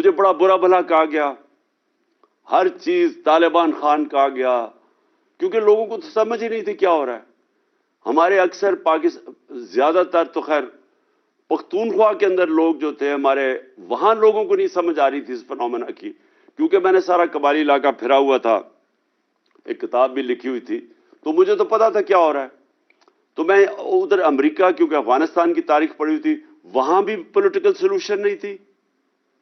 مجھے بڑا برا بھلا کہا گیا, ہر چیز طالبان خان کہا گیا, کیونکہ لوگوں کو تو سمجھ ہی نہیں تھی کیا ہو رہا ہے. ہمارے اکثر زیادہ تر تو خیر پختونخوا کے اندر لوگ جو تھے ہمارے, وہاں لوگوں کو نہیں سمجھ آ رہی تھی اس فنومینا کی, کیونکہ میں نے سارا قبائلی علاقہ پھرا ہوا تھا, ایک کتاب بھی لکھی ہوئی تھی, تو مجھے تو پتا تھا کیا ہو رہا ہے. تو میں ادھر امریکہ, کیونکہ افغانستان کی تاریخ پڑھی ہوئی تھی, وہاں بھی پولیٹیکل سولوشن نہیں تھی,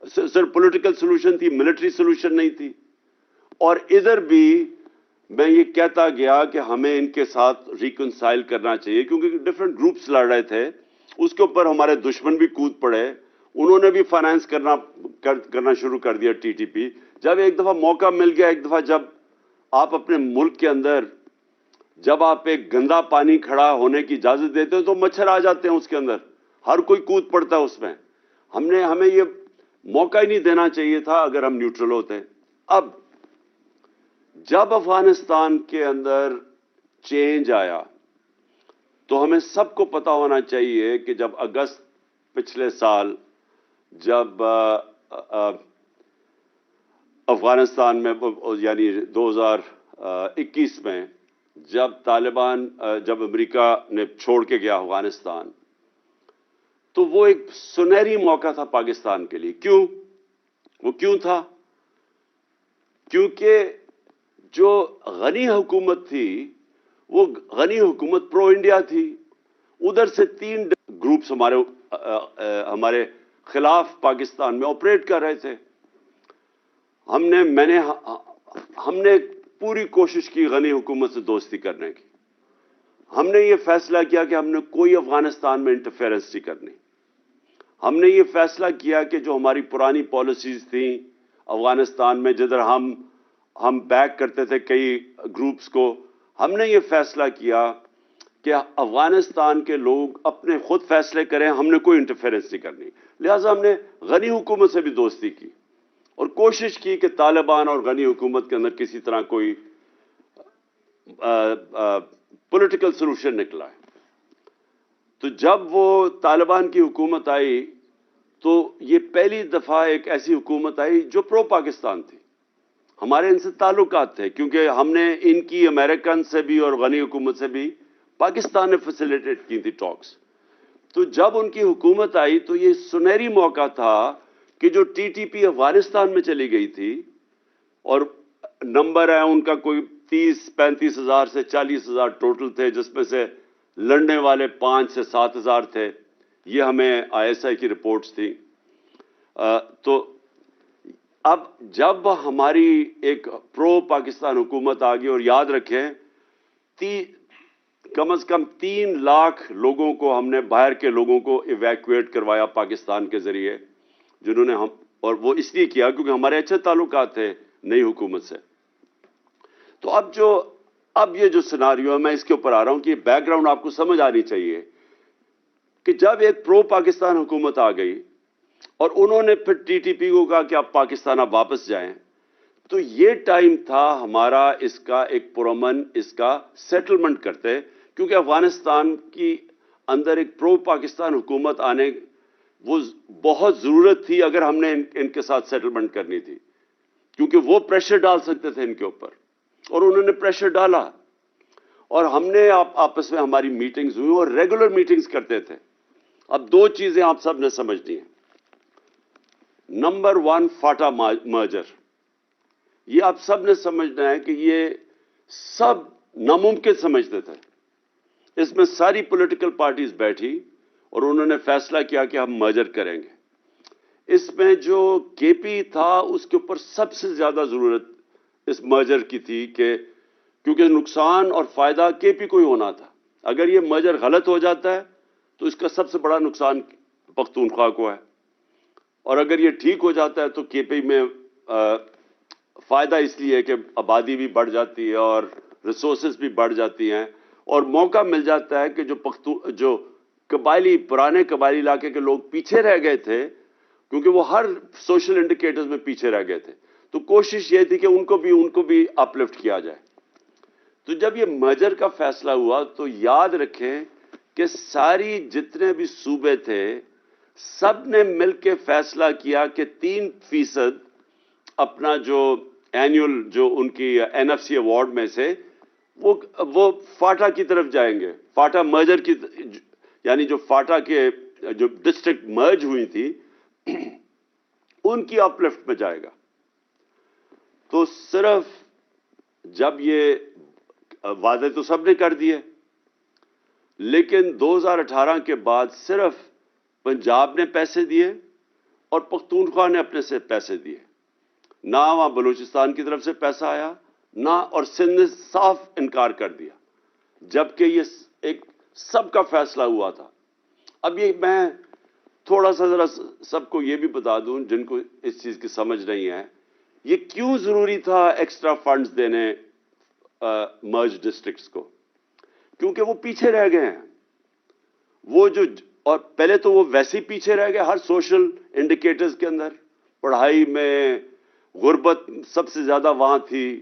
صرف پولیٹیکل سولوشن تھی, ملٹری سولوشن نہیں تھی. اور ادھر بھی میں یہ کہتا گیا کہ ہمیں ان کے ساتھ ریکنسائل کرنا چاہیے, کیونکہ ڈفرینٹ گروپس لڑ رہے تھے. اس کے اوپر ہمارے دشمن بھی کود پڑے, انہوں نے بھی فائنانس کرنا شروع کر دیا ٹی ٹی پی. جب ایک دفعہ موقع مل گیا, ایک دفعہ جب آپ اپنے ملک کے اندر جب آپ ایک گندا پانی کھڑا ہونے کی اجازت دیتے ہیں تو مچھر آ جاتے ہیں اس کے اندر, ہر کوئی کود پڑتا ہے اس میں. ہمیں یہ موقع ہی نہیں دینا چاہیے تھا اگر ہم نیوٹرل ہوتے. اب جب افغانستان کے اندر چینج آیا تو ہمیں سب کو پتا ہونا چاہیے کہ جب اگست پچھلے سال جب افغانستان میں یعنی 2021 میں جب طالبان جب امریکہ نے چھوڑ کے گیا افغانستان, تو وہ ایک سنہری موقع تھا پاکستان کے لیے. وہ کیوں تھا؟ کیونکہ جو غنی حکومت تھی وہ غنی حکومت پرو انڈیا تھی. ادھر سے 3 گروپس ہمارے خلاف پاکستان میں آپریٹ کر رہے تھے. ہم نے پوری کوشش کی غنی حکومت سے دوستی کرنے کی. ہم نے یہ فیصلہ کیا کہ ہم نے کوئی افغانستان میں انٹرفیئرنس نہیں کرنی. ہم نے یہ فیصلہ کیا کہ جو ہماری پرانی پالیسیز تھیں افغانستان میں, جدھر ہم بیک کرتے تھے کئی گروپس کو, ہم نے یہ فیصلہ کیا کہ افغانستان کے لوگ اپنے خود فیصلے کریں, ہم نے کوئی انٹرفیئرنس نہیں کرنی. لہٰذا ہم نے غنی حکومت سے بھی دوستی کی اور کوشش کی کہ طالبان اور غنی حکومت کے اندر کسی طرح کوئی پولیٹیکل سولوشن نکلا ہے. تو جب وہ طالبان کی حکومت آئی تو یہ پہلی دفعہ ایک ایسی حکومت آئی جو پرو پاکستان تھی. ہمارے ان سے تعلقات تھے کیونکہ ہم نے ان کی امریکن سے بھی اور غنی حکومت سے بھی پاکستان نے فیسیلیٹیٹ کی تھی ٹاکس. تو جب ان کی حکومت آئی تو یہ سنہری موقع تھا کہ جو ٹی ٹی پی افغانستان میں چلی گئی تھی, اور نمبر ہے ان کا کوئی 30-35 ہزار سے 40 ہزار ٹوٹل تھے, جس میں سے لڑنے والے 5 سے 7 ہزار تھے. یہ ہمیں آئی ایس آئی کی رپورٹس تھیں. تو اب جب ہماری ایک پرو پاکستان حکومت آ گئی, اور یاد رکھیں کم از کم 3 لاکھ لوگوں کو ہم نے باہر کے لوگوں کو ایویکویٹ کروایا پاکستان کے ذریعے, جنہوں نے اور وہ اس لیے کیا کیونکہ ہمارے اچھے تعلقات تھے نئی حکومت سے. تو اب یہ جو سیناریو ہے, میں اس کے اوپر آ رہا ہوں کہ بیک گراؤنڈ آپ کو سمجھ آنی چاہیے کہ جب ایک پرو پاکستان حکومت آ گئی اور انہوں نے پھر ٹی ٹی پی کو کہا کہ آپ پاکستان اب واپس جائیں, تو یہ ٹائم تھا ہمارا اس کا ایک پرامن اس کا سیٹلمنٹ کرتے, کیونکہ افغانستان کی اندر ایک پرو پاکستان حکومت آنے وہ بہت ضرورت تھی اگر ہم نے ان کے ساتھ سیٹلمنٹ کرنی تھی, کیونکہ وہ پریشر ڈال سکتے تھے ان کے اوپر, اور انہوں نے پریشر ڈالا. اور ہم نے آپس میں ہماری میٹنگز ہوئی اور ریگولر میٹنگز کرتے تھے. اب 2 چیزیں آپ سب نے سمجھنی ہیں. نمبر 1 فاٹا مرجر, یہ آپ سب نے سمجھنا ہے کہ یہ سب ناممکن سمجھتے تھے. اس میں ساری پولیٹیکل پارٹیز بیٹھی اور انہوں نے فیصلہ کیا کہ ہم مرجر کریں گے. اس میں جو کے پی تھا اس کے اوپر سب سے زیادہ ضرورت اس مرجر کی تھی, کہ کیونکہ نقصان اور فائدہ کے پی کو ہی ہونا تھا. اگر یہ مرجر غلط ہو جاتا ہے تو اس کا سب سے بڑا نقصان پختونخوا کو ہے, اور اگر یہ ٹھیک ہو جاتا ہے تو کے پی میں فائدہ اس لیے کہ آبادی بھی بڑھ جاتی ہے اور ریسورسز بھی بڑھ جاتی ہیں, اور موقع مل جاتا ہے کہ جو پرانے قبائلی علاقے کے لوگ پیچھے رہ گئے تھے, کیونکہ وہ ہر سوشل انڈیکیٹرز میں پیچھے رہ گئے تھے, تو کوشش یہ تھی کہ ان کو بھی اپ لفٹ کیا جائے. تو جب یہ مرجر کا فیصلہ ہوا تو یاد رکھیں کہ ساری جتنے بھی صوبے تھے سب نے مل کے فیصلہ کیا کہ 3% اپنا جو اینیول جو ان کی NFC ایوارڈ میں سے وہ فاٹا کی طرف جائیں گے. فاٹا مرجر کی یعنی جو فاٹا کے جو ڈسٹرکٹ مرج ہوئی تھی ان کی اپ لفٹ میں جائے گا. تو صرف جب یہ وعدے تو سب نے کر دیے لیکن 2018 کے بعد صرف پنجاب نے پیسے دیے اور پختونخوا نے اپنے سے پیسے دیے. نہ وہاں بلوچستان کی طرف سے پیسہ آیا نہ، اور سندھ نے صاف انکار کر دیا جبکہ یہ ایک سب کا فیصلہ ہوا تھا. اب یہ میں تھوڑا سا ذرا سب کو یہ بھی بتا دوں جن کو اس چیز کی سمجھ نہیں ہے، یہ کیوں ضروری تھا ایکسٹرا فنڈز دینے مرج ڈسٹرکٹس کو؟ کیونکہ وہ پیچھے رہ گئے ہیں. وہ جو اور پہلے تو وہ ویسے ہی پیچھے رہ گئے ہر سوشل انڈیکیٹرز کے اندر. پڑھائی میں غربت سب سے زیادہ وہاں تھی،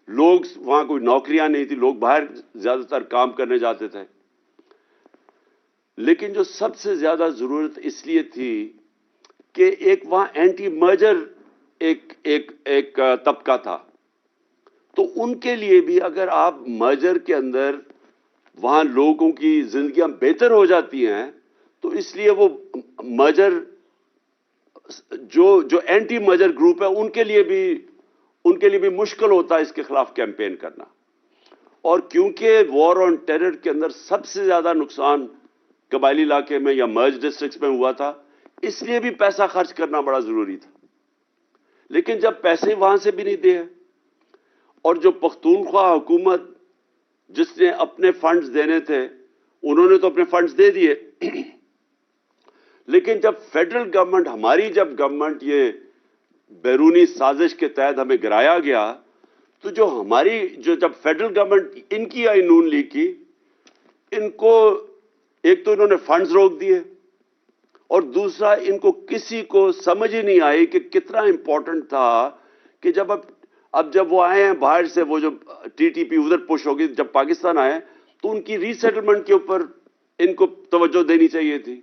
لوگ وہاں کوئی نوکریاں نہیں تھی، لوگ باہر زیادہ تر کام کرنے جاتے تھے. لیکن جو سب سے زیادہ ضرورت اس لیے تھی کہ ایک وہاں اینٹی مرجر ایک طبقہ تھا. تو ان کے لیے بھی اگر آپ مرجر کے اندر وہاں لوگوں کی زندگیاں بہتر ہو جاتی ہیں تو اس لیے وہ مرجر جو اینٹی مرجر گروپ ہے ان کے لیے بھی مشکل ہوتا ہے اس کے خلاف کیمپین کرنا. اور کیونکہ وار آن ٹیرر کے اندر سب سے زیادہ نقصان قبائلی علاقے میں یا مرج ڈسٹرکٹس میں ہوا تھا، اس لیے بھی پیسہ خرچ کرنا بڑا ضروری تھا. لیکن جب پیسے وہاں سے بھی نہیں دیے اور جو پختونخوا حکومت جس نے اپنے فنڈز دینے تھے انہوں نے تو اپنے فنڈز دے دیے، لیکن جب فیڈرل گورنمنٹ ہماری جب گورنمنٹ یہ بیرونی سازش کے تحت ہمیں گرایا گیا تو جب فیڈرل گورنمنٹ ان کی آئی نون لیگ کی، ان کو ایک تو انہوں نے فنڈز روک دیے اور دوسرا ان کو کسی کو سمجھ ہی نہیں آئی کہ کتنا امپورٹنٹ تھا کہ جب وہ آئے ہیں باہر سے، وہ جو TTP ادھر پش ہوگی، جب پاکستان آئے تو ان کی ری سیٹلمنٹ کے اوپر ان کو توجہ دینی چاہیے تھی.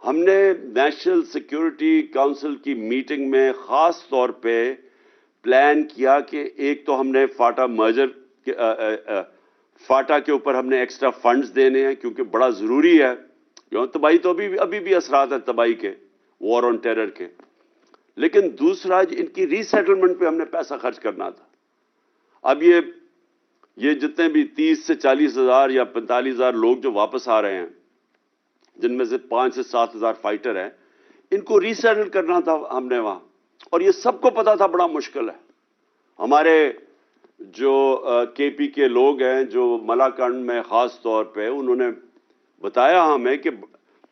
ہم نے نیشنل سیکیورٹی کونسل کی میٹنگ میں خاص طور پہ پلان کیا کہ ایک تو ہم نے فاٹا کے اوپر ہم نے ایکسٹرا فنڈز دینے ہیں کیونکہ بڑا ضروری ہے. تباہی تو ابھی بھی اثرات ہیں تباہی کے، وار آن ٹیرر کے. لیکن دوسرا ان کی ری سیٹلمنٹ پہ ہم نے پیسہ خرچ کرنا تھا. اب یہ جتنے بھی 30 سے 40 ہزار یا 45 ہزار لوگ جو واپس آ رہے ہیں جن میں سے 5 سے 7 ہزار فائٹر ہیں، ان کو ری سیٹل کرنا تھا ہم نے وہاں. اور یہ سب کو پتا تھا بڑا مشکل ہے. ہمارے جو KP کے لوگ ہیں جو ملاکنڈ میں خاص طور پہ انہوں نے بتایا ہمیں کہ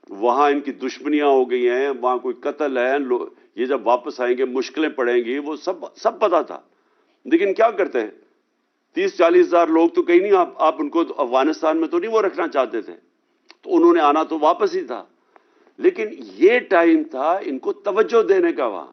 وہاں ان کی دشمنیاں ہو گئی ہیں، وہاں کوئی قتل ہے، یہ جب واپس آئیں گے مشکلیں پڑیں گی، وہ سب پتا تھا. لیکن کیا کرتے ہیں 30-40 ہزار لوگ تو کہیں نہیں، آپ ان کو افغانستان میں تو نہیں وہ رکھنا چاہتے تھے، تو انہوں نے آنا تو واپس ہی تھا. لیکن یہ ٹائم تھا ان کو توجہ دینے کا وہاں.